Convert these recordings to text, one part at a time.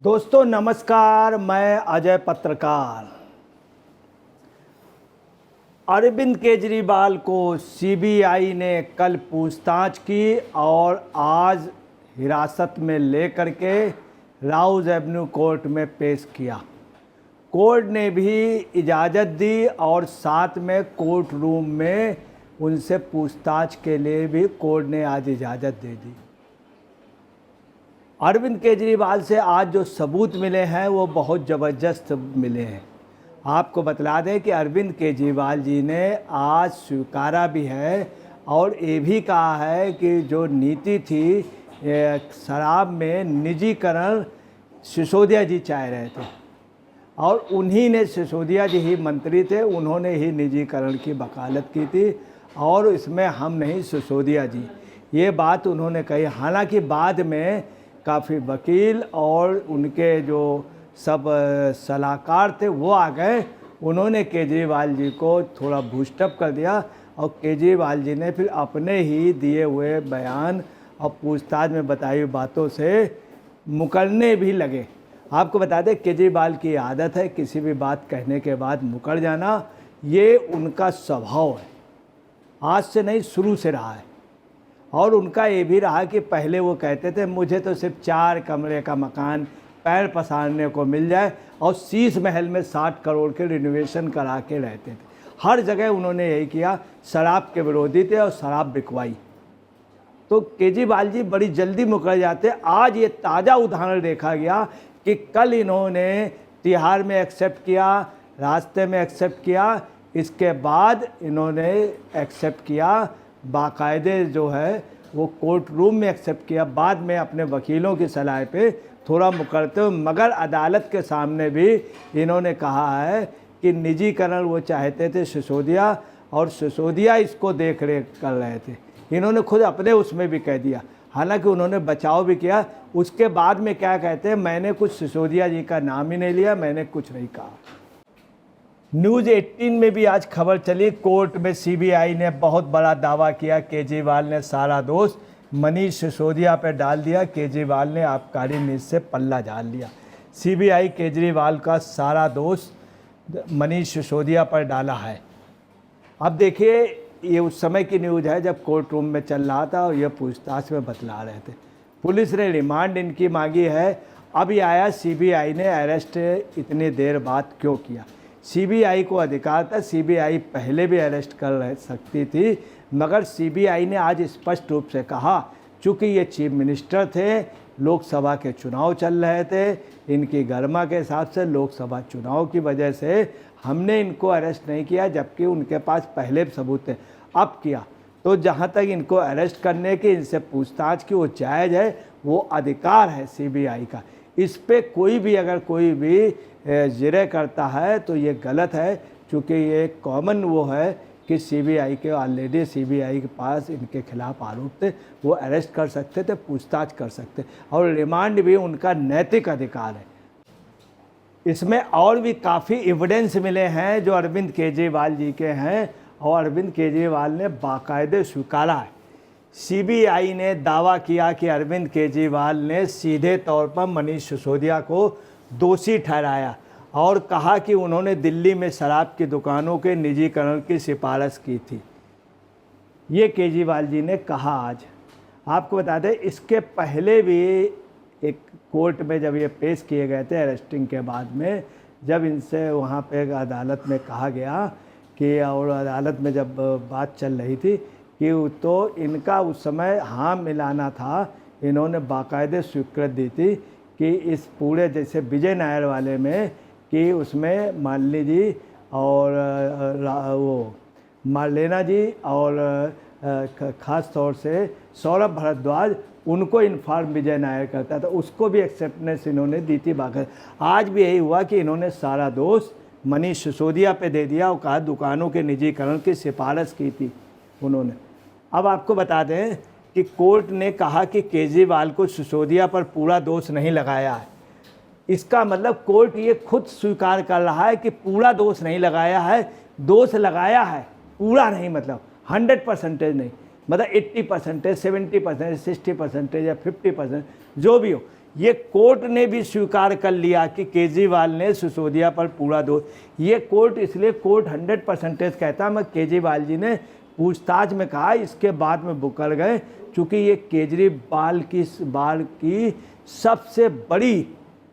दोस्तों नमस्कार, मैं अजय पत्रकार। अरविंद केजरीवाल को सीबीआई ने कल पूछताछ की और आज हिरासत में लेकर के राउज एवेन्यू कोर्ट में पेश किया। कोर्ट ने भी इजाज़त दी और साथ में कोर्ट रूम में उनसे पूछताछ के लिए भी कोर्ट ने आज इजाज़त दे दी। अरविंद केजरीवाल से आज जो सबूत मिले हैं वो बहुत ज़बरदस्त मिले हैं। आपको बतला दें कि अरविंद केजरीवाल जी ने आज स्वीकारा भी है और ये भी कहा है कि जो नीति थी शराब में निजीकरण सिसोदिया जी चाह रहे थे और उन्हीं ने, सिसोदिया जी ही मंत्री थे, उन्होंने ही निजीकरण की वकालत की थी और इसमें हम नहीं सिसोदिया जी, ये बात उन्होंने कही। हालांकि बाद में काफ़ी वकील और उनके जो सब सलाहकार थे वो आ गए, उन्होंने केजरीवाल जी को थोड़ा बूस्टअप कर दिया और केजरीवाल जी ने फिर अपने ही दिए हुए बयान और पूछताछ में बताई हुई बातों से मुकरने भी लगे। आपको बता दें केजरीवाल की आदत है किसी भी बात कहने के बाद मुकर जाना, ये उनका स्वभाव है, आज से नहीं शुरू से रहा है। और उनका ये भी रहा कि पहले वो कहते थे मुझे तो सिर्फ 4 कमरे का मकान पैर पसारने को मिल जाए और शीश महल में 60 करोड़ के रिनोवेशन करा के रहते थे। हर जगह उन्होंने यही किया, शराब के विरोधी थे और शराब बिकवाई। तो केजरीवाल जी बड़ी जल्दी मुकर जाते। आज ये ताज़ा उदाहरण देखा गया कि कल इन्होंने तिहाड़ में एक्सेप्ट किया, रास्ते में एक्सेप्ट किया, इसके बाद इन्होंने एक्सेप्ट किया बाकायदे जो है वो कोर्ट रूम में एक्सेप्ट किया, बाद में अपने वकीलों की सलाह पे थोड़ा मुकरते हुए, मगर अदालत के सामने भी इन्होंने कहा है कि निजीकरण वो चाहते थे सिसोदिया और सिसोदिया इसको देख रेख कर रहे थे। इन्होंने खुद अपने उसमें भी कह दिया, हालांकि उन्होंने बचाव भी किया। उसके बाद में क्या कहते हैं, मैंने कुछ सिसोदिया जी का नाम ही नहीं लिया, मैंने कुछ नहीं कहा। न्यूज़ 18 में भी आज खबर चली, कोर्ट में सीबीआई ने बहुत बड़ा दावा किया, केजरीवाल ने सारा दोष मनीष सिसोदिया पर डाल दिया, केजरीवाल ने आबकारी नीति से पल्ला झाड़ लिया। सीबीआई केजरीवाल का सारा दोष मनीष सिसोदिया पर डाला है। अब देखिए, ये उस समय की न्यूज़ है जब कोर्ट रूम में चल रहा था और ये पूछताछ में बतला रहे थे। पुलिस ने रिमांड इनकी मांगी है। अब ये आया सीबीआई ने अरेस्ट इतनी देर बाद क्यों किया। सीबीआई को अधिकार था, सीबीआई पहले भी अरेस्ट कर सकती थी, मगर सीबीआई ने आज स्पष्ट रूप से कहा, चूँकि ये चीफ मिनिस्टर थे, लोकसभा के चुनाव चल रहे थे, इनकी गरिमा के हिसाब से लोकसभा चुनाव की वजह से हमने इनको अरेस्ट नहीं किया, जबकि उनके पास पहले सबूत थे। अब किया तो जहाँ तक इनको अरेस्ट करने की, इनसे पूछताछ की, वो जायज़ है, वो अधिकार है सीबीआई का। इस पे कोई भी अगर कोई भी जिरह करता है तो ये गलत है, क्योंकि ये कॉमन वो है कि सीबीआई के ऑलरेडी सीबीआई के पास इनके खिलाफ आरोप थे, वो अरेस्ट कर सकते थे, पूछताछ कर सकते, और रिमांड भी उनका नैतिक अधिकार है। इसमें और भी काफ़ी एविडेंस मिले हैं जो अरविंद केजरीवाल जी के हैं और अरविंद केजरीवाल ने बाकायदे स्वीकारा है। सीबीआई ने दावा किया कि अरविंद केजरीवाल ने सीधे तौर पर मनीष सिसोदिया को दोषी ठहराया और कहा कि उन्होंने दिल्ली में शराब की दुकानों के निजीकरण की सिफारिश की थी। ये केजरीवाल जी ने कहा आज। आपको बता दें, इसके पहले भी एक कोर्ट में जब ये पेश किए गए थे अरेस्टिंग के बाद में, जब इनसे वहाँ पे अदालत में कहा गया कि, और अदालत में जब बात चल रही थी कि तो इनका उस समय हाँ मिलाना था, इन्होंने बाकायदे स्वीकृति दी थी कि इस पूरे, जैसे विजय नायर वाले में, कि उसमें मालिनी जी और वो मार्लेना जी और ख़ास तौर से सौरभ भारद्वाज, उनको इन्फॉर्म विजय नायर करता था, उसको भी एक्सेप्टेंस इन्होंने दी थी। बाकी आज भी यही हुआ कि इन्होंने सारा दोष मनीष सिसोदिया पे दे दिया और कहा दुकानों के निजीकरण की सिफारिश की थी उन्होंने। अब आपको बता दें कि कोर्ट ने कहा कि केजरीवाल को सिसोदिया पर पूरा दोष नहीं लगाया है। इसका मतलब कोर्ट ये खुद स्वीकार कर रहा है कि पूरा दोष नहीं लगाया है, दोष लगाया है, पूरा नहीं, मतलब 100% नहीं, मतलब 80%, 70%, 60% या 50%, जो भी हो, ये कोर्ट ने भी स्वीकार कर लिया कि केजरीवाल ने सिसोदिया पर पूरा दोष, ये कोर्ट इसलिए कोर्ट 100% कहता, मैं केजरीवाल जी ने पूछताछ में कहा, इसके बाद में बुकर गए, चूँकि ये केजरीवाल की सबसे बड़ी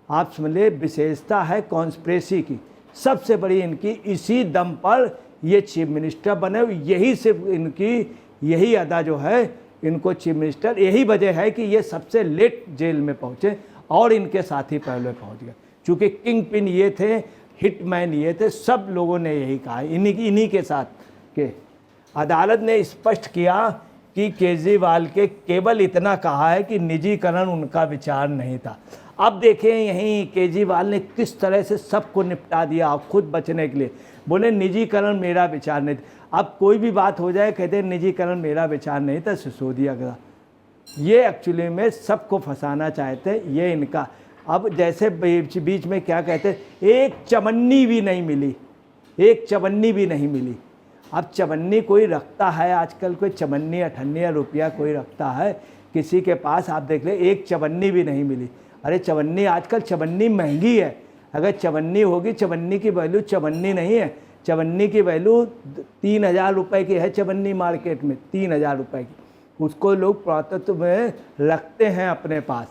आप समझिए विशेषता है कॉन्स्पिरेसी की, सबसे बड़ी इनकी, इसी दम पर ये चीफ मिनिस्टर बने, यही सिर्फ इनकी यही अदा जो है इनको चीफ मिनिस्टर, यही वजह है कि ये सबसे लेट जेल में पहुँचे और इनके साथी पहले पहुँच गए, चूँकि किंग पिन ये थे, हिटमैन ये थे, सब लोगों ने यही कहा, इन्हीं के साथ के। अदालत ने स्पष्ट किया कि केजरीवाल के केवल इतना कहा है कि निजीकरण उनका विचार नहीं था। अब देखें यहीं केजरीवाल ने किस तरह से सबको निपटा दिया खुद बचने के लिए, बोले निजीकरण मेरा विचार नहीं था। अब कोई भी बात हो जाए कहते हैं निजीकरण मेरा विचार नहीं था, सिसोदिया का। ये एक्चुअली में सबको फंसाना चाहते हैं, ये इनका। अब जैसे बीच में क्या कहते हैं, एक चवन्नी भी नहीं मिली, एक चवन्नी भी नहीं मिली। अब चवन्नी कोई रखता है आजकल, कोई चवन्नी अठन्नी या रुपया कोई रखता है किसी के पास? आप देख ले, एक चवन्नी भी नहीं मिली। अरे चवन्नी, आजकल चवन्नी महंगी है, अगर चवन्नी होगी, चवन्नी की वैल्यू चवन्नी नहीं है, चवन्नी की वैल्यू 3000 रुपये की है चवन्नी मार्केट में, 3000 रुपये की, उसको लोग पुरातत्व में रखते हैं अपने पास।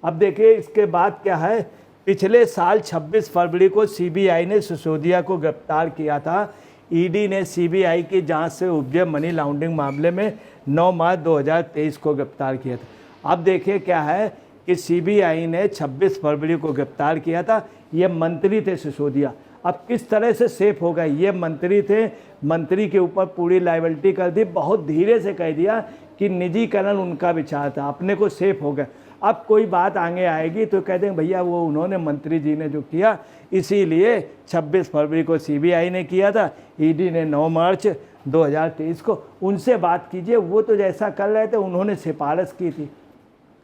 अब देखिए इसके बाद क्या है, पिछले साल 26 फरवरी को सीबीआई ने सिसोदिया को गिरफ्तार किया था। ईडी ने सीबीआई की जांच से उपजे मनी लॉन्ड्रिंग मामले में 9 मार्च 2023 को गिरफ्तार किया था। अब देखिए क्या है कि सीबीआई ने 26 फरवरी को गिरफ्तार किया था, ये मंत्री थे सिसोदिया। अब किस तरह से सेफ हो गए, ये मंत्री थे, मंत्री के ऊपर पूरी लायबिलिटी कर दी, बहुत धीरे से कह दिया कि निजीकरण उनका विचार था, अपने को सेफ हो गए। अब कोई बात आगे आएगी तो कहते हैं भैया वो उन्होंने मंत्री जी ने जो किया, इसीलिए 26 फरवरी को सीबीआई ने किया था, ईडी ने 9 मार्च 2023 को। उनसे बात कीजिए, वो तो जैसा कर रहे थे उन्होंने सिफारिश की थी,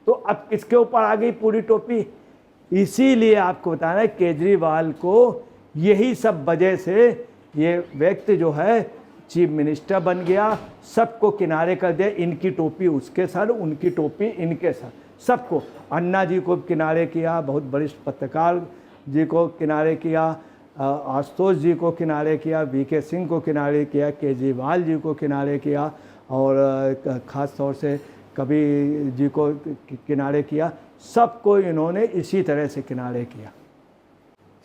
तो अब किसके ऊपर आ गई पूरी टोपी? इसीलिए आपको बताना है केजरीवाल को यही सब वजह से ये व्यक्ति जो है चीफ मिनिस्टर बन गया, सबको किनारे कर दिया, इनकी टोपी उसके सर, उनकी टोपी इनके सर, सबको। अन्ना जी को किनारे किया, बहुत वरिष्ठ पत्रकार जी को किनारे किया, आशुतोष जी को किनारे किया, वीके सिंह को किनारे किया, केजरीवाल जी को किनारे किया, और ख़ास तौर से कबीर जी को किनारे किया, सबको इन्होंने इसी तरह से किनारे किया।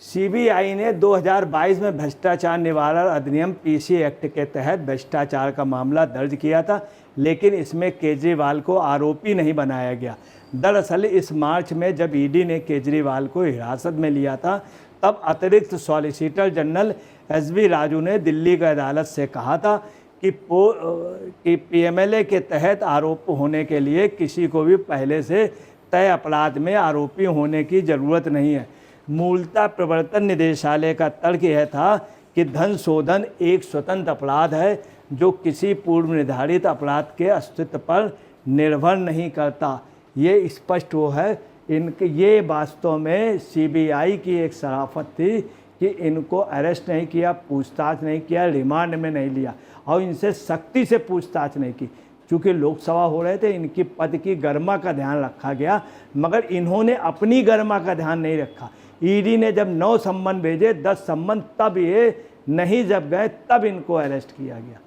सीबीआई ने 2022 में भ्रष्टाचार निवारण अधिनियम पीसी एक्ट के तहत भ्रष्टाचार का मामला दर्ज किया था, लेकिन इसमें केजरीवाल को आरोपी नहीं बनाया गया। दरअसल इस मार्च में जब ईडी ने केजरीवाल को हिरासत में लिया था, तब अतिरिक्त सॉलिसिटर जनरल एसबी राजू ने दिल्ली की अदालत से कहा था कि पीएमएलए के तहत आरोप होने के लिए किसी को भी पहले से तय अपराध में आरोपी होने की ज़रूरत नहीं है। मूलतः प्रवर्तन निदेशालय का तर्क यह था कि धन शोधन एक स्वतंत्र अपराध है जो किसी पूर्व निर्धारित अपराध के अस्तित्व पर निर्भर नहीं करता। ये स्पष्ट वो है, इनके ये वास्तव में सीबीआई की एक शराफत थी कि इनको अरेस्ट नहीं किया, पूछताछ नहीं किया, रिमांड में नहीं लिया और इनसे सख्ती से पूछताछ नहीं की। चूँकि लोकसभा हो रहे थे, इनकी पद की गरिमा का ध्यान रखा गया, मगर इन्होंने अपनी गरिमा का ध्यान नहीं रखा। ईडी ने जब 9 सम्मन भेजे, 10 सम्मन, तब ये नहीं जब गए तब इनको अरेस्ट किया गया।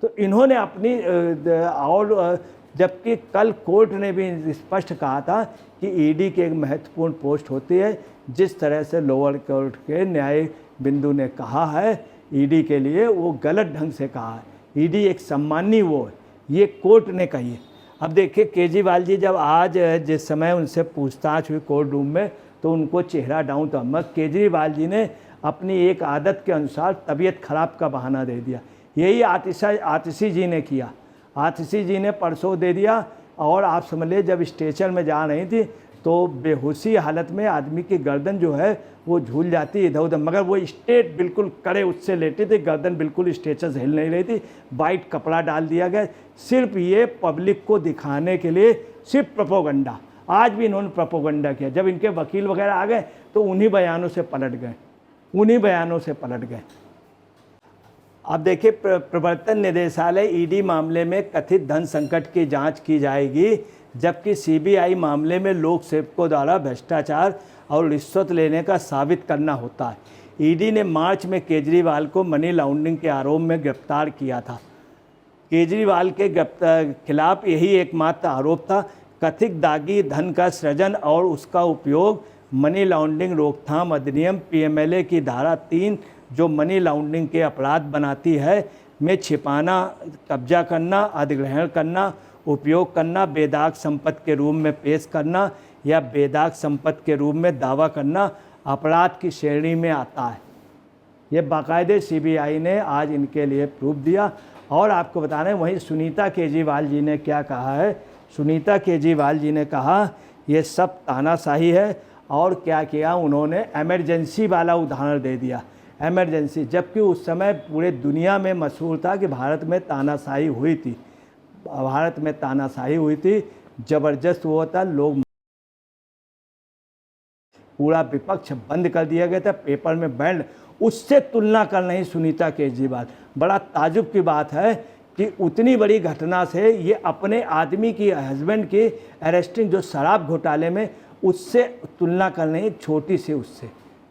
तो इन्होंने अपनी और जबकि कल कोर्ट ने भी स्पष्ट कहा था कि ईडी की एक महत्वपूर्ण पोस्ट होती है, जिस तरह से लोअर कोर्ट के न्याय बिंदु ने कहा है ईडी के लिए, वो गलत ढंग से कहा है। ईडी एक सम्माननीय वो है, ये कोर्ट ने कही है। अब देखिए केजरीवाल जी जब आज जिस समय उनसे पूछताछ हुई कोर्ट रूम में, तो उनको चेहरा डाउन था, मगर केजरीवाल जी ने अपनी एक आदत के अनुसार तबीयत खराब का बहाना दे दिया। यही आतिशी जी ने किया, आतिशी जी ने परसों दे दिया। और आप समझ लीजिए जब स्ट्रेचर में जा रही थी तो बेहोशी हालत में आदमी की गर्दन जो है वो झूल जाती इधर उधर, मगर वो स्ट्रेट बिल्कुल कड़े उससे लेटी थी, गर्दन बिल्कुल स्ट्रेचर से हिल नहीं रही थी, वाइट कपड़ा डाल दिया गया, सिर्फ ये पब्लिक को दिखाने के लिए, सिर्फ प्रोपोगंडा। आज भी इन्होंने प्रोपोगंडा किया। जब इनके वकील वगैरह आ गए तो उन्हीं बयानों से पलट गए, उन्हीं बयानों से पलट गए। अब देखिए, प्रवर्तन निदेशालय ईडी मामले में कथित धन संकट की जांच की जाएगी, जबकि सीबीआई मामले में लोक सेवकों द्वारा भ्रष्टाचार और रिश्वत लेने का साबित करना होता है। ईडी ने मार्च में केजरीवाल को मनी लॉन्ड्रिंग के आरोप में गिरफ्तार किया था। केजरीवाल के खिलाफ यही एकमात्र आरोप था। कथित दागी धन का सृजन और उसका उपयोग मनी लॉन्ड्रिंग रोकथाम अधिनियम पीएमएलए की धारा 3, जो मनी लॉन्ड्रिंग के अपराध बनाती है, में छिपाना, कब्जा करना, अधिग्रहण करना, उपयोग करना, बेदाग संपत्ति के रूप में पेश करना या बेदाग संपत्ति के रूप में दावा करना अपराध की श्रेणी में आता है। ये बाकायदे सीबीआई ने आज इनके लिए प्रूफ दिया। और आपको बता रहे हैं, वहीं सुनीता केजरीवाल जी ने क्या कहा है। सुनीता केजरीवाल जी ने कहा ये सब तानाशाही है, और क्या किया उन्होंने, इमरजेंसी वाला उदाहरण दे दिया। इमरजेंसी, जबकि उस समय पूरे दुनिया में मशहूर था कि भारत में तानाशाही हुई थी, भारत में तानाशाही हुई थी, ज़बरदस्त हुआ था, लोग, पूरा विपक्ष बंद कर दिया गया था, पेपर में बैंड। उससे तुलना कर रही सुनीता केजरीवाल। बड़ा ताजुब की बात है कि उतनी बड़ी घटना से ये अपने आदमी की, हस्बैंड की अरेस्टिंग, जो शराब घोटाले में, उससे तुलना कर रही, छोटी सी उससे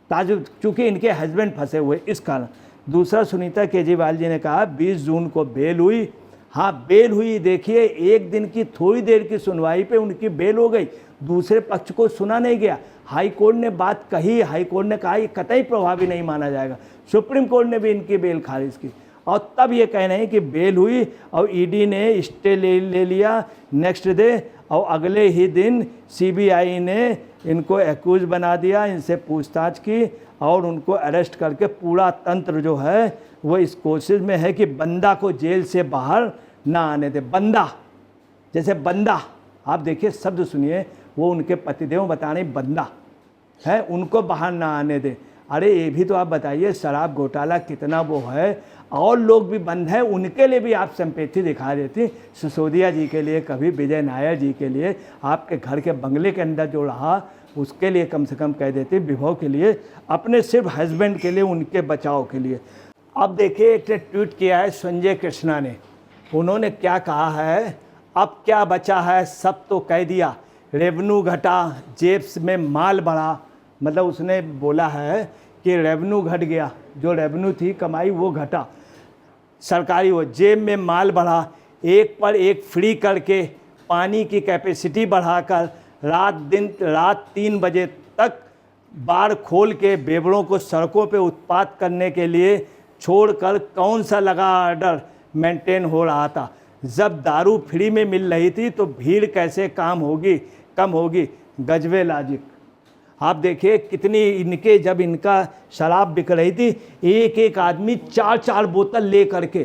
ताजुब, चूँकि इनके हस्बैंड फंसे हुए इस कारण। दूसरा, सुनीता केजरीवाल जी ने कहा 20 जून को बेल हुई। हाँ, बेल हुई। देखिए, एक दिन की थोड़ी देर की सुनवाई पे उनकी बेल हो गई, दूसरे पक्ष को सुना नहीं गया। हाई कोर्ट ने बात कही, हाई कोर्ट ने कहा ये कतई प्रभावी नहीं माना जाएगा। सुप्रीम कोर्ट ने भी इनकी बेल खारिज की, और तब ये कह रहे हैं कि बेल हुई और ईडी ने स्टे ले लिया नेक्स्ट डे, और अगले ही दिन सीबीआई ने इनको एक्यूज बना दिया, इनसे पूछताछ की और उनको अरेस्ट करके पूरा तंत्र जो है वो इस कोशिश में है कि बंदा को जेल से बाहर ना आने दे। बंदा, जैसे बंदा, आप देखिए शब्द सुनिए, वो उनके पतिदेव बता रहे बंदा है, उनको बाहर ना आने दे। अरे ये भी तो आप बताइए, शराब घोटाला कितना वो है, और लोग भी बंद हैं, उनके लिए भी आप सिंपैथी दिखा देती। सिसोदिया जी के लिए, कभी विजय नायर जी के लिए, आपके घर के बंगले के अंदर जो रहा उसके लिए कम से कम कह देती, विभव के लिए, अपने सिर्फ हस्बैंड के लिए, उनके बचाव के लिए। अब देखिए, एक ने ट्वीट किया है संजय कृष्णा ने। उन्होंने क्या कहा है, अब क्या बचा है, सब तो कह दिया, रेवेन्यू घटा, जेब में माल बढ़ा। मतलब उसने बोला है कि रेवेन्यू घट गया, जो रेवेन्यू थी कमाई वो घटा, सरकारी वो, जेब में माल बढ़ा, एक पर एक फ्री करके, पानी की कैपेसिटी बढ़ाकर, रात 3 बजे तक बार खोल के बेवड़ों को सड़कों पे उत्पात करने के लिए छोड़कर कौन सा लगा ऑर्डर मेंटेन हो रहा था। जब दारू फ्री में मिल रही थी तो भीड़ कैसे कम होगी। गजबे लॉजिक। आप देखिए कितनी इनके, जब इनका शराब बिक रही थी, एक एक आदमी 4-4 बोतल ले करके,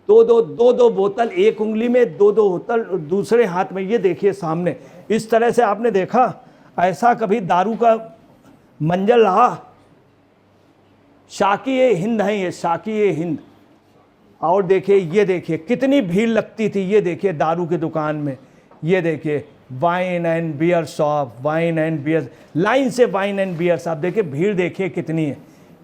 दो बोतल एक उंगली में, 2 बोतल दूसरे हाथ में। ये देखिए सामने, इस तरह से आपने देखा ऐसा कभी दारू का मंजर रहा। शाकी हिंद है ये, शाकी हिंद। और देखिए, ये देखिए कितनी भीड़ लगती थी। ये देखिए दारू की दुकान में, ये देखिए wine and beer shop, wine and beer, line से वाइन एंड बियर शॉप। देखिए भीड़, देखिए कितनी है,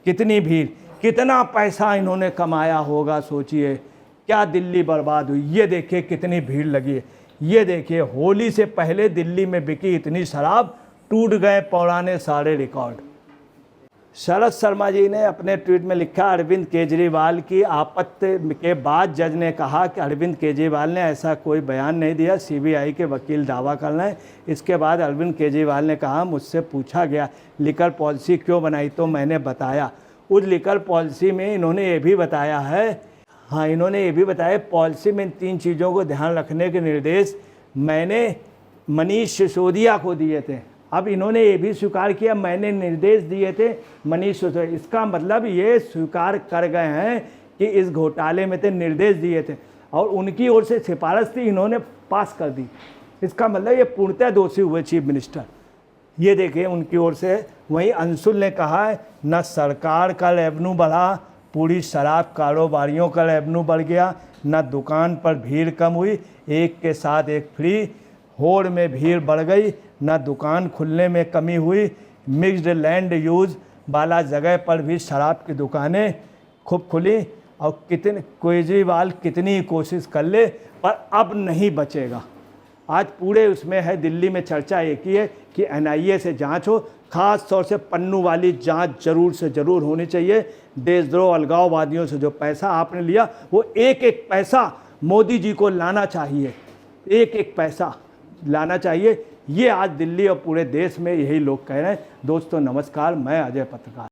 कितनी भीड़, कितना पैसा इन्होंने कमाया होगा। सोचिए क्या दिल्ली बर्बाद हुई। ये देखिए कितनी भीड़ लगी है। ये देखिए, होली से पहले दिल्ली में बिकी इतनी शराब, टूट गए पुराने सारे रिकॉर्ड। शरद शर्मा जी ने अपने ट्वीट में लिखा, अरविंद केजरीवाल की आपत्ति के बाद जज ने कहा कि अरविंद केजरीवाल ने ऐसा कोई बयान नहीं दिया, सीबीआई के वकील दावा कर रहे हैं। इसके बाद अरविंद केजरीवाल ने कहा, मुझसे पूछा गया लिकर पॉलिसी क्यों बनाई तो मैंने बताया। उस लिकर पॉलिसी में इन्होंने ये भी बताया है, हाँ इन्होंने ये भी बताया, पॉलिसी में 3 चीज़ों को ध्यान रखने के निर्देश मैंने मनीष सिसोदिया को दिए थे। अब इन्होंने ये भी स्वीकार किया, मैंने निर्देश दिए थे मनीष सिसोदिया। इसका मतलब ये स्वीकार कर गए हैं कि इस घोटाले में थे, निर्देश दिए थे और उनकी ओर से सिफारिश थी, इन्होंने पास कर दी। इसका मतलब ये पूर्णतः दोषी हुए चीफ मिनिस्टर। ये देखिए उनकी ओर से। वहीं अंशुल ने कहा है, न सरकार का रेवेन्यू बढ़ा, पूरी शराब कारोबारियों का रेवेन्यू बढ़ गया, न दुकान पर भीड़ कम हुई, एक के साथ एक फ्री, होड़ में भीड़ बढ़ गई, न दुकान खुलने में कमी हुई, मिक्स्ड लैंड यूज वाला जगह पर भी शराब की दुकानें खूब खुली। और केजरीवाल कितनी कोशिश कर ले पर अब नहीं बचेगा। आज पूरे उसमें है, दिल्ली में चर्चा एक ही है कि एनआईए से जांच हो, खास तौर से पन्नू वाली जांच जरूर से ज़रूर होनी चाहिए। देशद्रोह अलगाववादियों से जो पैसा आपने लिया वो एक एक पैसा मोदी जी को लाना चाहिए, एक एक पैसा लाना चाहिए। ये आज दिल्ली और पूरे देश में यही लोग कह रहे हैं। दोस्तों नमस्कार, मैं अजय पत्रकार।